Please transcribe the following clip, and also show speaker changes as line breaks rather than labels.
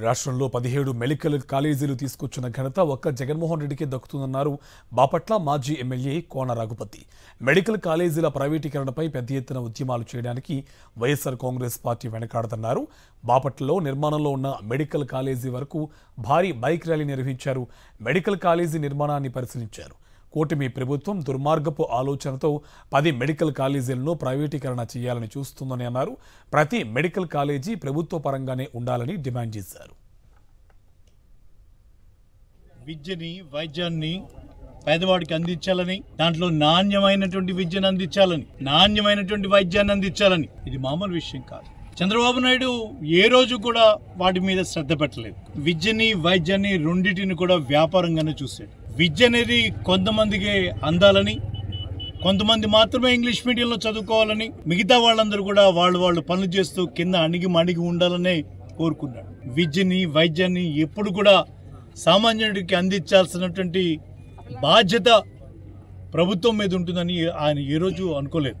రాష్ట్రంలో 17 మెడికల్ కాలేజీలు తీసుకొచ్చిన ఘనత ఒక్క జగన్మోహన్ రెడ్డికే దక్కుతుందన్నారు బాపట్ల మాజీ ఎమ్మెల్యే కోన రఘుపతి. మెడికల్ కాలేజీల ప్రైవేటీకరణపై పెద్ద ఎత్తున ఉద్యమాలు చేయడానికి వైఎస్ఆర్ కాంగ్రెస్ పార్టీ వెనకాడదన్నారు. బాపట్లలో నిర్మాణంలో ఉన్న మెడికల్ కాలేజీ వరకు భారీ బైక్ ర్యాలీ నిర్వహించారు. మెడికల్ కాలేజీ నిర్మాణాన్ని పరిశీలించారు. కూటమి ప్రభుత్వం దుర్మార్గపు ఆలోచనతో 10 మెడికల్ కాలేజీలను ప్రైవేటీకరణ చేయాలని చూస్తుందని అన్నారు. ప్రతి మెడికల్ కాలేజీ ప్రభుత్వ పరంగానే ఉండాలని డిమాండ్ చేశారు.
విద్యని వైద్యాన్ని పేదవాడికి అందించాలని, దాంట్లో నాణ్యమైనటువంటి విద్యను అందించాలని, నాణ్యమైనటువంటి వైద్యాన్ని అందించాలని ఇది మామూలు విషయం కాదు. చంద్రబాబు నాయుడు ఏ రోజు కూడా వాటి మీద శ్రద్ధ పెట్టలేదు. విద్యని వైద్యాన్ని రెండింటిని కూడా వ్యాపారంగానే చూశాడు. విద్య అనేది కొంతమందికి అందాలని, కొంతమంది మాత్రమే ఇంగ్లీష్ మీడియంలో చదువుకోవాలని, మిగతా వాళ్ళందరూ కూడా వాళ్ళు పనులు చేస్తూ కింద అణిగి ఉండాలనే కోరుకున్నాడు. విద్యని వైద్యాన్ని ఎప్పుడు కూడా సామాన్యుడికి అందించాల్సినటువంటి బాధ్యత ప్రభుత్వం మీద ఉంటుందని ఆయన ఏ రోజు అనుకోలేదు.